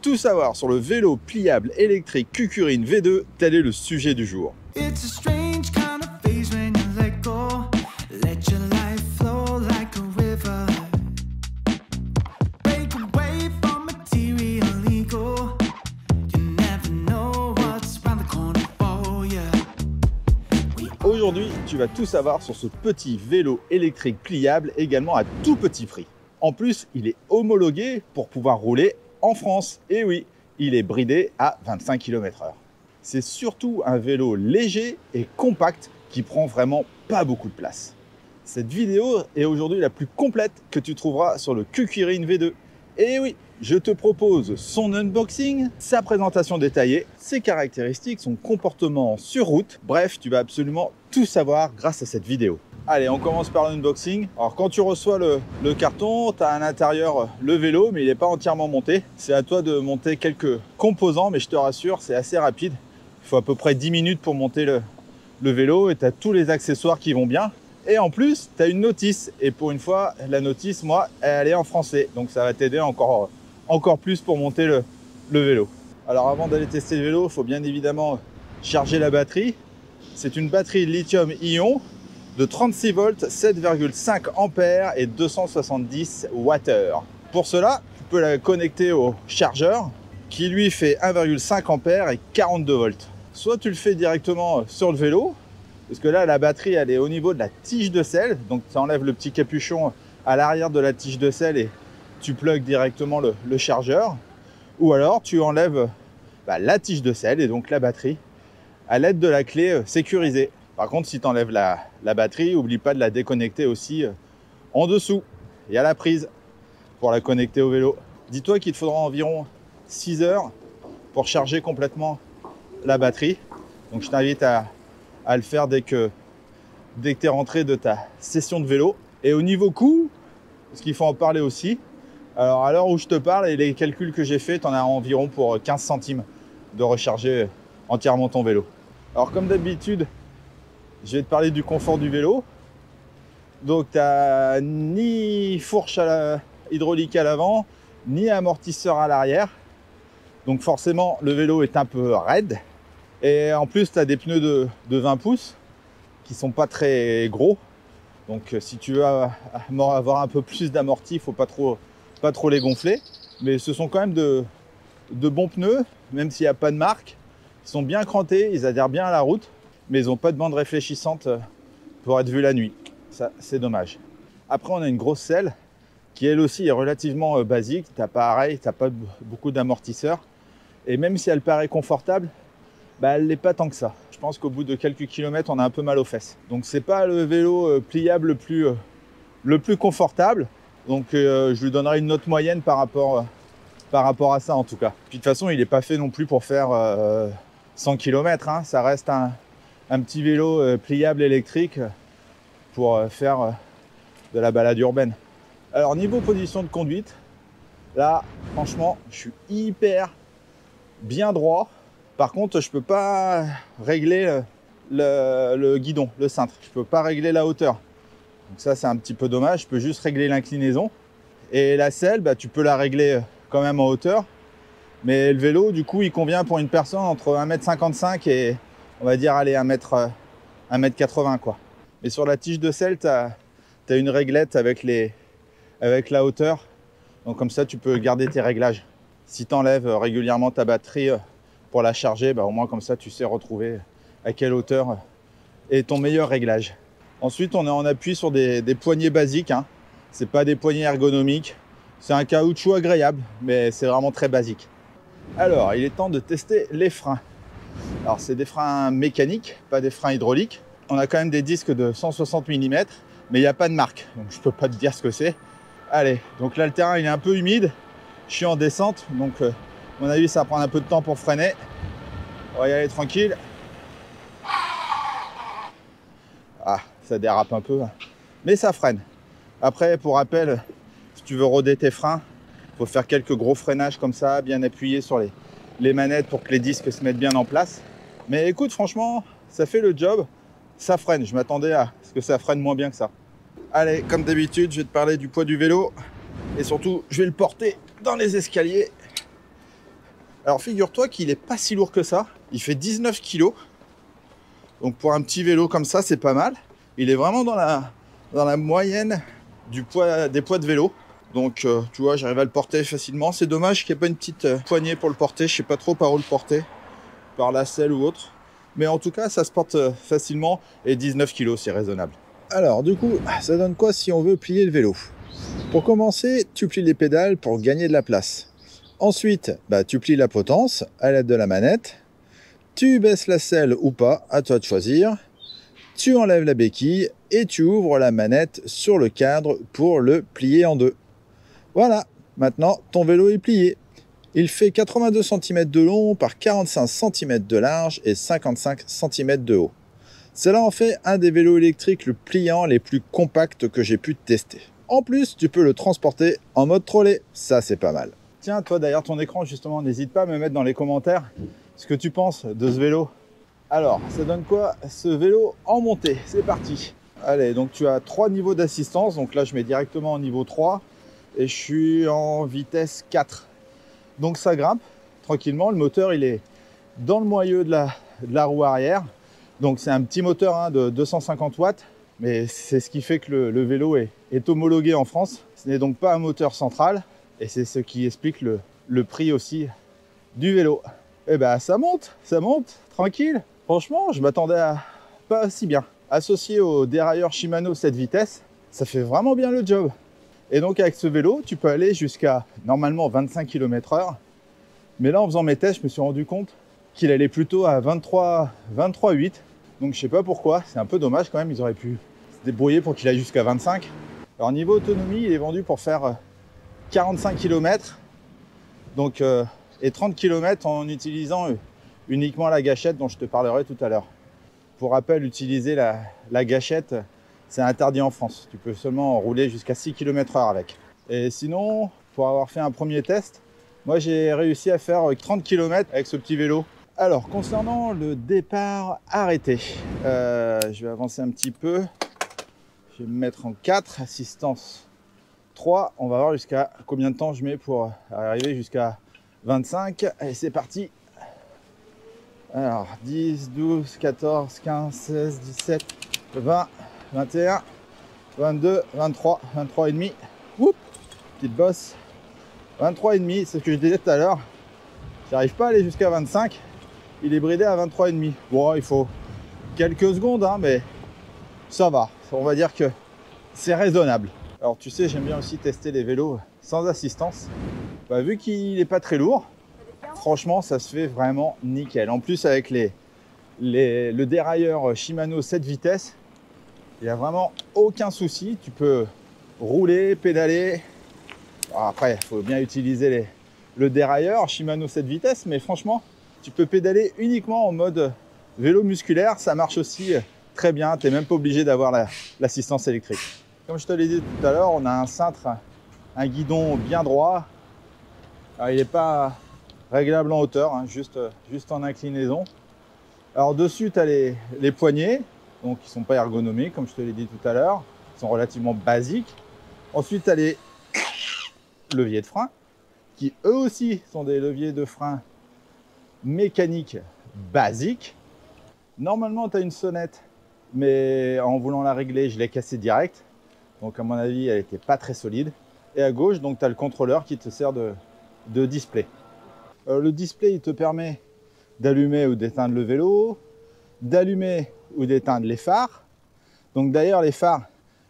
Tout savoir sur le vélo pliable électrique Kukurine V2, tel est le sujet du jour. Aujourd'hui, tu vas tout savoir sur ce petit vélo électrique pliable, également à tout petit prix. En plus, il est homologué pour pouvoir rouler en France. Et oui, il est bridé à 25 km/h. C'est surtout un vélo léger et compact qui prend vraiment pas beaucoup de place. Cette vidéo est aujourd'hui la plus complète que tu trouveras sur le Kukurine V2. Et oui, je te propose son unboxing, sa présentation détaillée, ses caractéristiques, son comportement sur route. Bref, tu vas absolument tout savoir grâce à cette vidéo. Allez, on commence par l'unboxing. Alors quand tu reçois le carton, tu as à l'intérieur le vélo, mais il n'est pas entièrement monté. C'est à toi de monter quelques composants, mais je te rassure, c'est assez rapide. Il faut à peu près 10 minutes pour monter le vélo et tu as tous les accessoires qui vont bien. Et en plus, tu as une notice. Et pour une fois, la notice, moi, elle est en français. Donc ça va t'aider encore plus pour monter le vélo. Alors avant d'aller tester le vélo, il faut bien évidemment charger la batterie. C'est une batterie lithium-ion de 36 volts, 7,5 ampères et 270 Wh. Pour cela, tu peux la connecter au chargeur qui lui fait 1,5 ampères et 42 volts. Soit tu le fais directement sur le vélo, parce que là la batterie elle est au niveau de la tige de selle, donc tu enlèves le petit capuchon à l'arrière de la tige de selle et tu plugues directement le chargeur, ou alors tu enlèves la tige de selle et donc la batterie à l'aide de la clé sécurisée. Par contre, si tu enlèves la batterie, n'oublie pas de la déconnecter aussi en dessous. Il y a la prise pour la connecter au vélo. Dis-toi qu'il te faudra environ 6 heures pour charger complètement la batterie. Donc je t'invite à le faire dès que tu es rentré de ta session de vélo. Et au niveau coût, parce qu'il faut en parler aussi, alors à l'heure où je te parle et les calculs que j'ai fait, tu en as environ pour 15 centimes de recharger entièrement ton vélo. Alors comme d'habitude, je vais te parler du confort du vélo. Donc tu n'as ni fourche hydraulique à l'avant, ni amortisseur à l'arrière. Donc forcément le vélo est un peu raide. Et en plus tu as des pneus de 20 pouces qui sont pas très gros. Donc si tu veux avoir un peu plus d'amorti, il ne faut pas trop les gonfler. Mais ce sont quand même de bons pneus, même s'il n'y a pas de marque. Ils sont bien crantés, ils adhèrent bien à la route, mais ils n'ont pas de bande réfléchissante pour être vus la nuit. Ça, c'est dommage. Après, on a une grosse selle qui, elle aussi, est relativement basique. Tu n'as pas beaucoup d'amortisseurs. Et même si elle paraît confortable, elle n'est pas tant que ça. Je pense qu'au bout de quelques kilomètres, on a un peu mal aux fesses. Donc, c'est pas le vélo pliable le plus confortable. Donc, je lui donnerai une note moyenne par rapport à ça, en tout cas. Puis, de toute façon, il n'est pas fait non plus pour faire 100 km, hein. Ça reste un petit vélo pliable électrique pour faire de la balade urbaine. Alors niveau position de conduite, là franchement je suis hyper bien droit. Par contre je peux pas régler le guidon, le cintre. Je peux pas régler la hauteur. Donc ça c'est un petit peu dommage. Je peux juste régler l'inclinaison. Et la selle, tu peux la régler quand même en hauteur. Mais le vélo, du coup, il convient pour une personne entre 1,55 m et, on va dire, allez, 1,80 m, quoi. Et sur la tige de selle, tu as une réglette avec la hauteur. Donc comme ça, tu peux garder tes réglages. Si tu enlèves régulièrement ta batterie pour la charger, au moins comme ça, tu sais retrouver à quelle hauteur est ton meilleur réglage. Ensuite, on est en appui sur des poignées basiques, hein. Ce n'est pas des poignées ergonomiques. C'est un caoutchouc agréable, mais c'est vraiment très basique. Alors, il est temps de tester les freins. Alors, c'est des freins mécaniques, pas des freins hydrauliques. On a quand même des disques de 160 mm, mais il n'y a pas de marque, donc je peux pas te dire ce que c'est. Allez, donc là, le terrain, il est un peu humide. Je suis en descente, donc à mon avis, ça va prendre un peu de temps pour freiner. On va y aller tranquille. Ah, ça dérape un peu, mais ça freine. Après, pour rappel, si tu veux roder tes freins, il faut faire quelques gros freinages comme ça, bien appuyer sur les manettes pour que les disques se mettent bien en place. Mais écoute, franchement, ça fait le job. Ça freine. Je m'attendais à ce que ça freine moins bien que ça. Allez, comme d'habitude, je vais te parler du poids du vélo. Et surtout, je vais le porter dans les escaliers. Alors figure-toi qu'il n'est pas si lourd que ça. Il fait 19 kg. Donc pour un petit vélo comme ça, c'est pas mal. Il est vraiment dans la moyenne des poids de vélo. Donc tu vois, j'arrive à le porter facilement. C'est dommage qu'il n'y ait pas une petite poignée pour le porter. Je sais pas trop par où le porter. Par la selle ou autre. Mais en tout cas, ça se porte facilement. Et 19 kg, c'est raisonnable. Alors du coup, ça donne quoi si on veut plier le vélo? Pour commencer, tu plies les pédales pour gagner de la place. Ensuite, tu plies la potence à l'aide de la manette. Tu baisses la selle ou pas, à toi de choisir. Tu enlèves la béquille et tu ouvres la manette sur le cadre pour le plier en deux. Voilà, maintenant ton vélo est plié. Il fait 82 cm de long par 45 cm de large et 55 cm de haut. Cela en fait un des vélos électriques le pliant les plus compacts que j'ai pu tester. En plus, tu peux le transporter en mode trolley, ça c'est pas mal. Tiens, toi derrière ton écran justement, n'hésite pas à me mettre dans les commentaires ce que tu penses de ce vélo. Alors, ça donne quoi ce vélo en montée? C'est parti. Allez, donc tu as 3 niveaux d'assistance. Donc là, je mets directement en niveau 3 et je suis en vitesse 4. Donc ça grimpe tranquillement. Le moteur, il est dans le moyeu de la roue arrière. Donc c'est un petit moteur de 250 watts. Mais c'est ce qui fait que le vélo est homologué en France. Ce n'est donc pas un moteur central. Et c'est ce qui explique le prix aussi du vélo. Et ça monte, tranquille. Franchement, je m'attendais à pas si bien. Associé au dérailleur Shimano 7 vitesses, ça fait vraiment bien le job. Et donc avec ce vélo, tu peux aller jusqu'à normalement 25 km/h. Mais là, en faisant mes tests, je me suis rendu compte qu'il allait plutôt à 23,8. Donc je sais pas pourquoi, c'est un peu dommage quand même, ils auraient pu se débrouiller pour qu'il aille jusqu'à 25. Alors niveau autonomie, il est vendu pour faire 45 km. Donc et 30 km en utilisant uniquement la gâchette dont je te parlerai tout à l'heure. Pour rappel, utiliser la gâchette, c'est interdit en France. Tu peux seulement rouler jusqu'à 6 km/h avec. Et sinon, pour avoir fait un premier test, moi j'ai réussi à faire 30 km avec ce petit vélo. Alors, concernant le départ arrêté, je vais avancer un petit peu. Je vais me mettre en 4, assistance 3. On va voir jusqu'à combien de temps je mets pour arriver jusqu'à 25. Allez, c'est parti. Alors, 10, 12, 14, 15, 16, 17, 20, 21, 22, 23, 23 et demi. Oups, petite bosse. 23 et demi, c'est ce que je disais tout à l'heure. J'arrive pas à aller jusqu'à 25. Il est bridé à 23 et demi. Bon, il faut quelques secondes, mais ça va. On va dire que c'est raisonnable. Alors, tu sais, j'aime bien aussi tester les vélos sans assistance. Vu qu'il n'est pas très lourd, franchement, ça se fait vraiment nickel. En plus, avec le dérailleur Shimano 7 vitesses, il n'y a vraiment aucun souci. Tu peux rouler, pédaler. Alors après, il faut bien utiliser le dérailleur Shimano 7 vitesses, mais franchement, tu peux pédaler uniquement en mode vélo musculaire. Ça marche aussi très bien. Tu n'es même pas obligé d'avoir l'assistance électrique. Comme je te l'ai dit tout à l'heure, on a un cintre, un guidon bien droit. Alors, il n'est pas réglable en hauteur, juste en inclinaison. Alors dessus, tu as les poignées, donc qui ne sont pas ergonomiques, comme je te l'ai dit tout à l'heure. Ils sont relativement basiques. Ensuite, tu as les leviers de frein, qui eux aussi sont des leviers de frein mécaniques basiques. Normalement, tu as une sonnette, mais en voulant la régler, je l'ai cassée direct. Donc à mon avis, elle n'était pas très solide. Et à gauche, donc tu as le contrôleur qui te sert de display. Le display, il te permet d'allumer ou d'éteindre le vélo, d'allumer ou d'éteindre les phares. Donc d'ailleurs, les phares,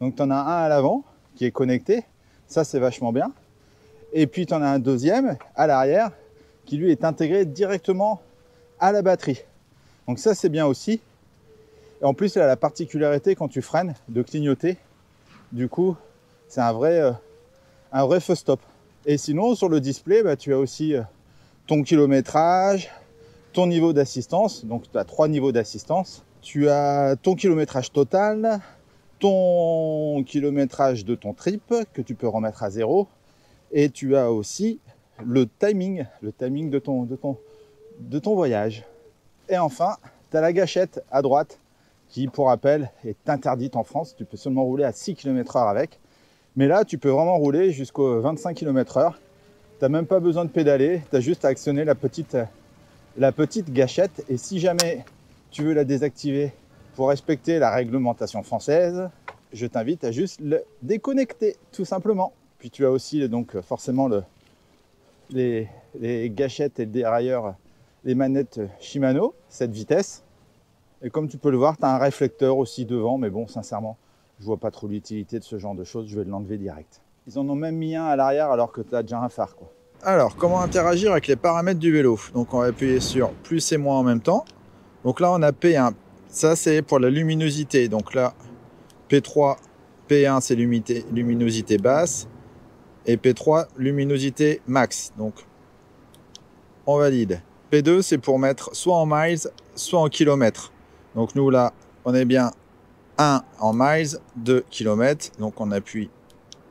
donc tu en as un à l'avant qui est connecté. Ça, c'est vachement bien. Et puis tu en as un deuxième à l'arrière qui lui est intégré directement à la batterie. Donc ça, c'est bien aussi. Et en plus, il a la particularité quand tu freines de clignoter. Du coup, c'est un vrai feu stop. Et sinon, sur le display, tu as aussi ton kilométrage, ton niveau d'assistance. Donc, tu as 3 niveaux d'assistance. Tu as ton kilométrage total, ton kilométrage de ton trip que tu peux remettre à 0. Et tu as aussi le timing de ton voyage. Et enfin, tu as la gâchette à droite qui, pour rappel, est interdite en France. Tu peux seulement rouler à 6 km/h avec. Mais là, tu peux vraiment rouler jusqu'aux 25 km/h. Tu n'as même pas besoin de pédaler, tu as juste à actionner la petite gâchette. Et si jamais tu veux la désactiver pour respecter la réglementation française, je t'invite à juste le déconnecter, tout simplement. Puis tu as aussi donc forcément les gâchettes et le dérailleur, les manettes Shimano, 7 vitesses. Et comme tu peux le voir, tu as un réflecteur aussi devant, mais bon, sincèrement, je vois pas trop l'utilité de ce genre de choses, je vais l'enlever direct. Ils en ont même mis un à l'arrière alors que tu as déjà un phare, quoi. Alors, comment interagir avec les paramètres du vélo? Donc, on va appuyer sur plus et moins en même temps. Donc là, on a P1. Ça, c'est pour la luminosité. Donc là, P3, P1, c'est luminosité basse. Et P3, luminosité max. Donc, on valide. P2, c'est pour mettre soit en miles, soit en kilomètres. Donc nous, là, on est bien 1 en miles, 2 km. Donc, on appuie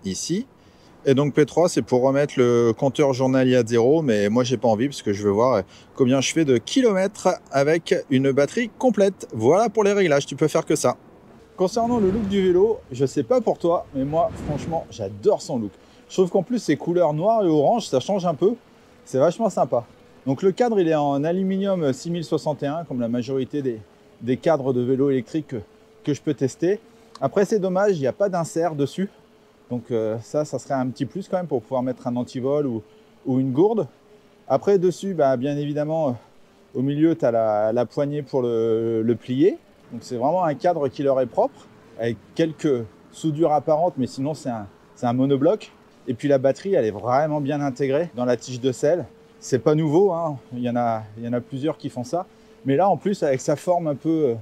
ici. Et donc P3, c'est pour remettre le compteur journalier à 0, mais moi j'ai pas envie parce que je veux voir combien je fais de kilomètres avec une batterie complète. Voilà pour les réglages, tu peux faire que ça. Concernant le look du vélo, je sais pas pour toi, mais moi franchement j'adore son look. Je trouve qu'en plus ces couleurs noires et orange, ça change un peu, c'est vachement sympa. Donc le cadre il est en aluminium 6061 comme la majorité des cadres de vélo électriques que je peux tester. Après c'est dommage, il n'y a pas d'insert dessus. Donc ça serait un petit plus quand même pour pouvoir mettre un antivol ou une gourde. Après dessus, bien évidemment, au milieu, tu as la poignée pour le plier. Donc c'est vraiment un cadre qui leur est propre, avec quelques soudures apparentes, mais sinon c'est un monobloc. Et puis la batterie, elle est vraiment bien intégrée dans la tige de selle. C'est pas nouveau, hein. Il y en a plusieurs qui font ça. Mais là, en plus, avec sa forme un peu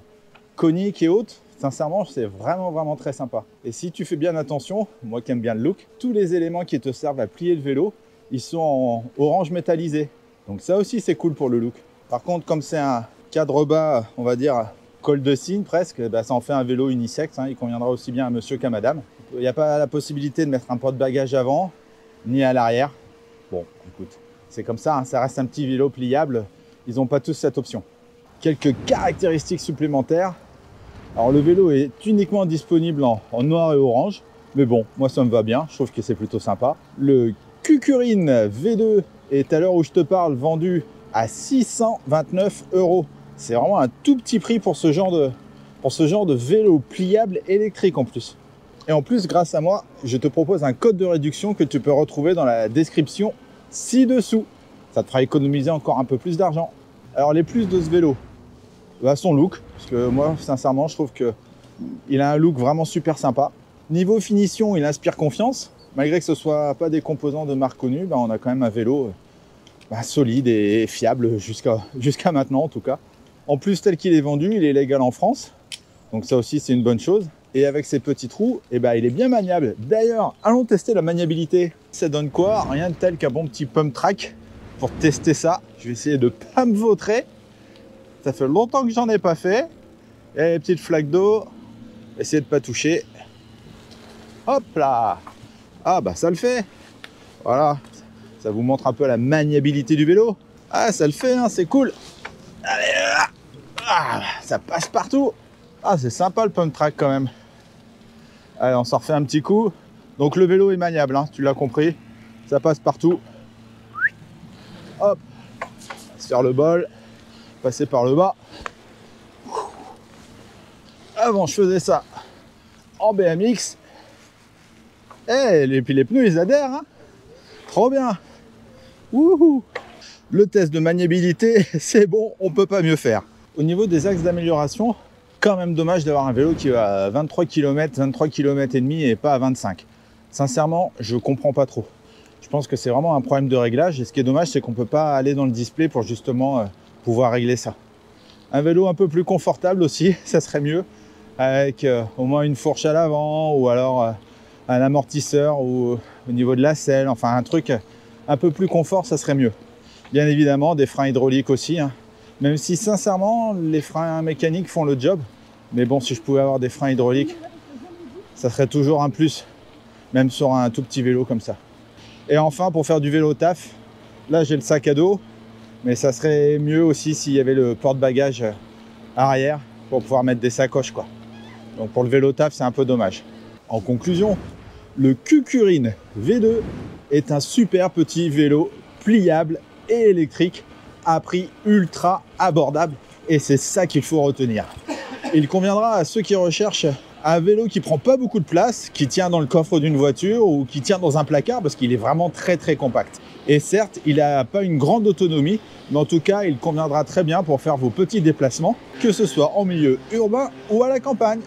conique et haute, sincèrement, c'est vraiment très sympa. Et si tu fais bien attention, moi qui aime bien le look, tous les éléments qui te servent à plier le vélo, ils sont en orange métallisé. Donc ça aussi, c'est cool pour le look. Par contre, comme c'est un cadre bas, on va dire col de cygne presque, ça en fait un vélo unisexe. Hein. Il conviendra aussi bien à monsieur qu'à madame. Il n'y a pas la possibilité de mettre un porte-bagages avant, ni à l'arrière. Bon, écoute, c'est comme ça, hein. Ça reste un petit vélo pliable. Ils n'ont pas tous cette option. Quelques caractéristiques supplémentaires. Alors le vélo est uniquement disponible en noir et orange, mais bon, moi ça me va bien, je trouve que c'est plutôt sympa. Le Kukurin V2 est à l'heure où je te parle vendu à 629 €. C'est vraiment un tout petit prix pour ce genre de vélo pliable électrique en plus. Et en plus, grâce à moi, je te propose un code de réduction que tu peux retrouver dans la description ci-dessous. Ça te fera économiser encore un peu plus d'argent. Alors les plus de ce vélo, son look, parce que moi sincèrement je trouve qu'il a un look vraiment super sympa. Niveau finition, il inspire confiance, malgré que ce soit pas des composants de marque connue, on a quand même un vélo solide et fiable jusqu'à maintenant en tout cas. En plus, tel qu'il est vendu, il est légal en France, donc ça aussi c'est une bonne chose. Et avec ses petits trous, il est bien maniable. D'ailleurs, allons tester la maniabilité. Ça donne quoi? Rien de tel qu'un bon petit pump track pour tester ça. Je vais essayer de pas me vautrer. Ça fait longtemps que j'en ai pas fait. Et les petites flaques d'eau. Essayez de pas toucher. Hop là. Ah ça le fait. Voilà. Ça vous montre un peu la maniabilité du vélo. Ah ça le fait, hein, c'est cool. Allez, ça passe partout. Ah c'est sympa le pump track quand même. Allez, on s'en refait un petit coup. Donc le vélo est maniable, hein, tu l'as compris. Ça passe partout. Hop. Sur le bol. Passer par le bas. Avant je faisais ça en BMX. Et puis les pneus ils adhèrent, hein. Trop bien. Wouhou. Le test de maniabilité, c'est bon, on peut pas mieux faire. Au niveau des axes d'amélioration, quand même dommage d'avoir un vélo qui va à 23 km et demi et pas à 25. Sincèrement, je comprends pas trop. Je pense que c'est vraiment un problème de réglage et ce qui est dommage, c'est qu'on peut pas aller dans le display pour justement pouvoir régler ça. Un vélo un peu plus confortable aussi, ça serait mieux, avec au moins une fourche à l'avant ou alors un amortisseur ou au niveau de la selle, enfin un truc un peu plus confort, ça serait mieux. Bien évidemment, des freins hydrauliques aussi, hein. Même si sincèrement, les freins mécaniques font le job. Mais bon, si je pouvais avoir des freins hydrauliques, ça serait toujours un plus, même sur un tout petit vélo comme ça. Et enfin, pour faire du vélo taf, là j'ai le sac à dos, mais ça serait mieux aussi s'il y avait le porte-bagages arrière pour pouvoir mettre des sacoches, quoi. Donc pour le vélo taf, c'est un peu dommage. En conclusion, Le Kukurin V2 est un super petit vélo pliable et électrique à prix ultra abordable et c'est ça qu'il faut retenir. Il conviendra à ceux qui recherchent un vélo qui prend pas beaucoup de place, qui tient dans le coffre d'une voiture ou qui tient dans un placard parce qu'il est vraiment très compact. Et certes, il n'a pas une grande autonomie, mais en tout cas, il conviendra très bien pour faire vos petits déplacements, que ce soit en milieu urbain ou à la campagne.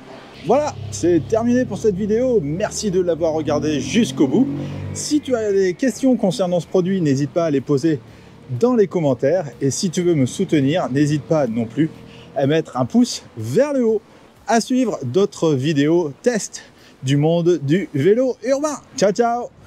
Voilà, c'est terminé pour cette vidéo. Merci de l'avoir regardé jusqu'au bout. Si tu as des questions concernant ce produit, n'hésite pas à les poser dans les commentaires. Et si tu veux me soutenir, n'hésite pas non plus à mettre un pouce vers le haut. À suivre d'autres vidéos tests du monde du vélo urbain. Ciao, ciao!